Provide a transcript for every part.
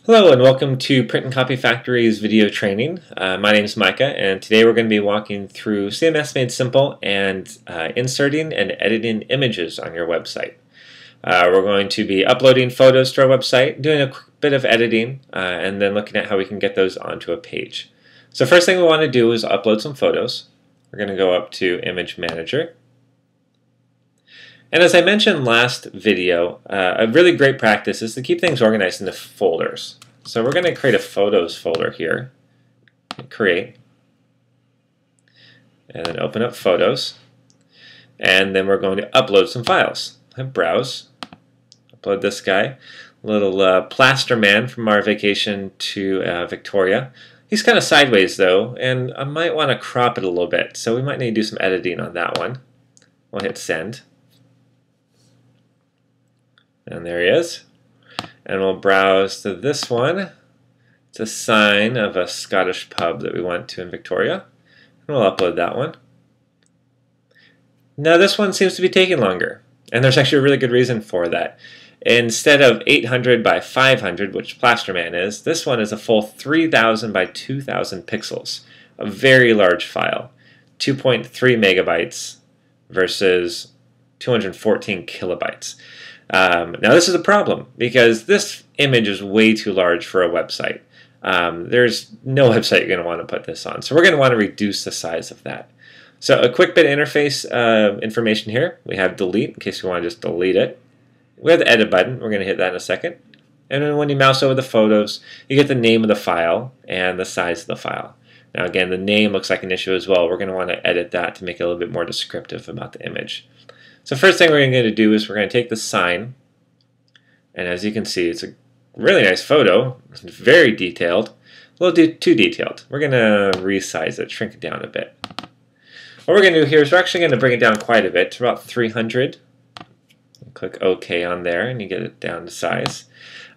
Hello and welcome to Print and Copy Factory's video training. My name is Micah, and today we're going to be walking through CMS Made Simple and inserting and editing images on your website. We're going to be uploading photos to our website, doing a quick bit of editing, and then looking at how we can get those onto a page. So first thing we want to do is upload some photos. We're going to go up to Image Manager. And as I mentioned last video, a really great practice is to keep things organized into folders. So we're going to create a Photos folder here. Create. And then open up Photos. And then we're going to upload some files. Browse. Upload this guy. A little plaster man from our vacation to Victoria. He's kind of sideways though, and I might want to crop it a little bit. So we might need to do some editing on that one. We'll hit Send. And there he is. And we'll browse to this one. It's a sign of a Scottish pub that we went to in Victoria. And we'll upload that one. Now this one seems to be taking longer. And there's actually a really good reason for that. Instead of 800 by 500, which Plasterman is, this one is a full 3000 by 2000 pixels. A very large file. 2.3 megabytes versus 214 kilobytes. Now this is a problem because this image is way too large for a website. There's no website you're going to want to put this on. So we're going to want to reduce the size of that. So a quick bit of interface information here. We have delete in case you want to just delete it. We have the edit button. We're going to hit that in a second. And then when you mouse over the photos, you get the name of the file and the size of the file. Now again, the name looks like an issue as well. We're going to want to edit that to make it a little bit more descriptive about the image. So first thing we're going to do is we're going to take the sign, and as you can see, it's a really nice photo. It's very detailed. A little too detailed. We're going to resize it, shrink it down a bit. What we're going to do here is we're actually going to bring it down quite a bit to about 300. Click OK on there, and you get it down to size.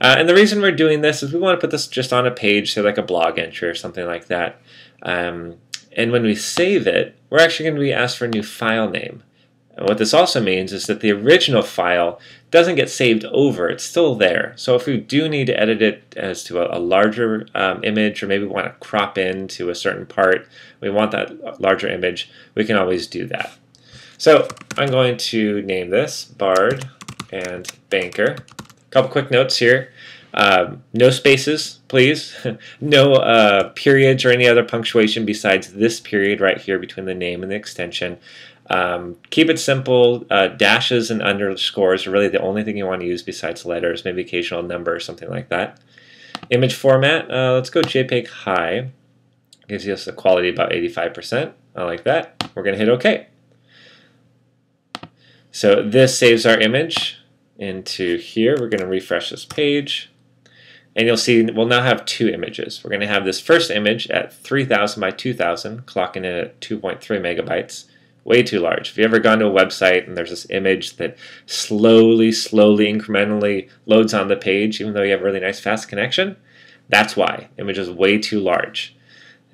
And the reason we're doing this is we want to put this just on a page, say like a blog entry or something like that. And when we save it, we're actually going to be asked for a new file name. And what this also means is that the original file doesn't get saved over, it's still there. So if we do need to edit it as to a larger image, or maybe we want to crop into a certain part, we want that larger image, we can always do that. So I'm going to name this Bard and Banker. A couple quick notes here. No spaces, please. No periods or any other punctuation besides this period right here between the name and the extension. Keep it simple. Dashes and underscores are really the only thing you want to use besides letters, maybe occasional number or something like that. Image format, let's go JPEG high. Gives us a quality about 85%. I like that. We're going to hit OK. So this saves our image into here. We're going to refresh this page. And you'll see we'll now have two images. We're going to have this first image at 3000 by 2000, clocking in at 2.3 megabytes. Way too large. If you've ever gone to a website and there's this image that slowly, incrementally loads on the page, even though you have a really nice fast connection, that's why. Image is way too large.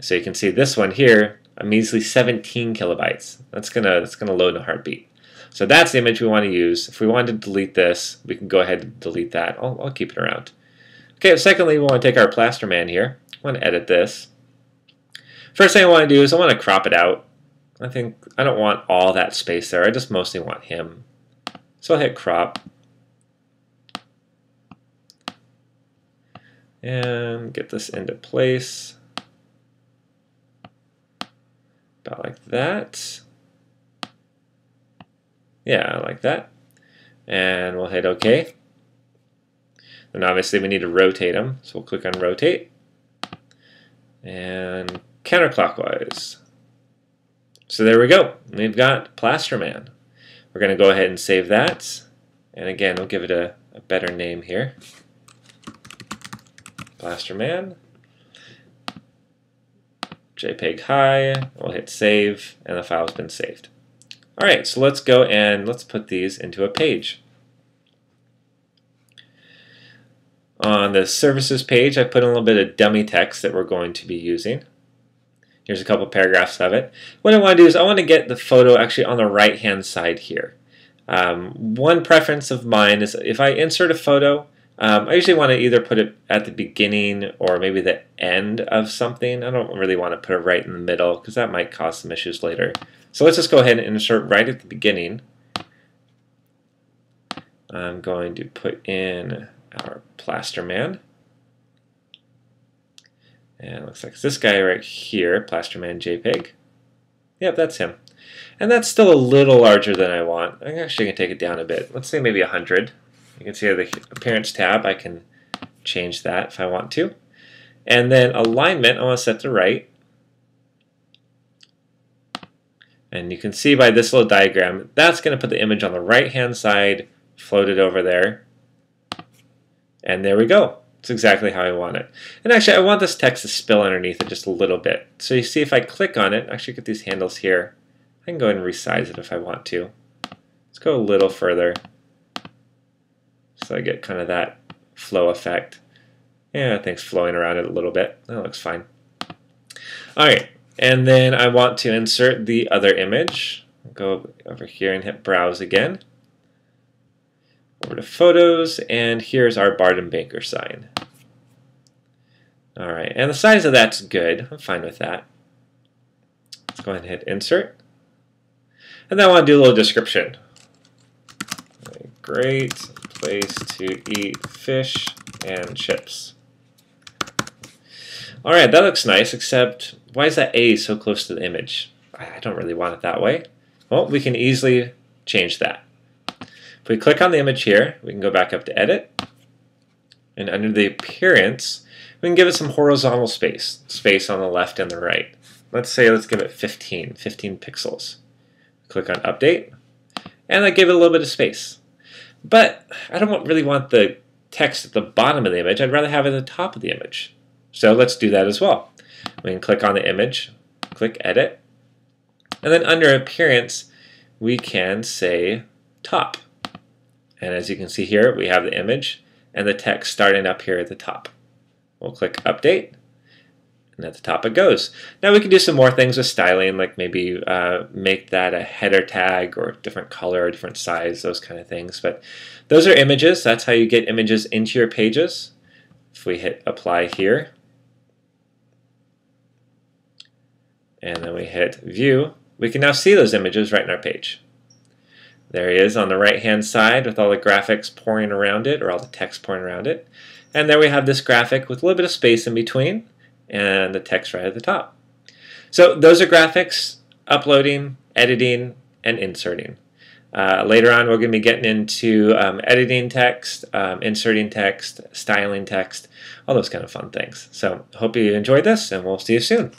So you can see this one here, a measly 17 kilobytes. That's gonna load in a heartbeat. So that's the image we want to use. If we want to delete this, we can go ahead and delete that. I'll keep it around. Okay, secondly, we want to take our plaster man here. I want to edit this. First thing I want to do is I want to crop it out. I don't want all that space there. I just mostly want him. So I'll hit crop. And get this into place. About like that. Yeah, like that. And we'll hit OK. Then obviously we need to rotate them. So we'll click on rotate. And counterclockwise. So there we go. We've got Plasterman. We're going to go ahead and save that. And again, we'll give it a better name here. Plasterman. JPEG high. We'll hit save, and the file's been saved. All right, so let's go and let's put these into a page. On the services page, I put in a little bit of dummy text that we're going to be using. Here's a couple paragraphs of it. What I want to do is I want to get the photo actually on the right-hand side here. One preference of mine is if I insert a photo, I usually want to either put it at the beginning or maybe the end of something. I don't really want to put it right in the middle because that might cause some issues later. So let's just go ahead and insert right at the beginning. I'm going to put in our plaster man. And it looks like it's this guy right here, plaster man JPEG. Yep, that's him. And that's still a little larger than I want. I'm actually going to take it down a bit. Let's say maybe 100. You can see the Appearance tab. I can change that if I want to. And then alignment, I want to set to right. And you can see by this little diagram, that's going to put the image on the right-hand side, float it over there. And there we go. It's exactly how I want it. And actually, I want this text to spill underneath it just a little bit. So you see if I click on it, actually get these handles here, I can go ahead and resize it if I want to. Let's go a little further. So I get kind of that flow effect. Yeah, things flowing around it a little bit. That looks fine. All right, and then I want to insert the other image. Go over here and hit Browse again. Over to Photos, and here's our Bard & Baker sign. All right, and the size of that's good. I'm fine with that. Let's go ahead and hit Insert. And then I want to do a little description. Great place to eat fish and chips. All right, that looks nice, except why is that A so close to the image? I don't really want it that way. Well, we can easily change that. If we click on the image here, we can go back up to Edit. And under the Appearance, we can give it some horizontal space on the left and the right. Let's give it 15 pixels. Click on Update, and I give it a little bit of space. But I don't really want the text at the bottom of the image. I'd rather have it at the top of the image. So let's do that as well. We can click on the image, click Edit, and then under Appearance, we can say Top. And as you can see here, we have the image and the text starting up here at the top. We'll click Update, and at the top it goes. Now we can do some more things with styling, like maybe make that a header tag or different color or different size, those kind of things. But those are images. That's how you get images into your pages. If we hit Apply here, and then we hit View, we can now see those images right in our page. There he is on the right-hand side with all the graphics pouring around it, or all the text pouring around it. And there we have this graphic with a little bit of space in between, and the text right at the top. So those are graphics, uploading, editing, and inserting. Later on, we're going to be getting into editing text, inserting text, styling text, all those kind of fun things. So hope you enjoyed this, and we'll see you soon.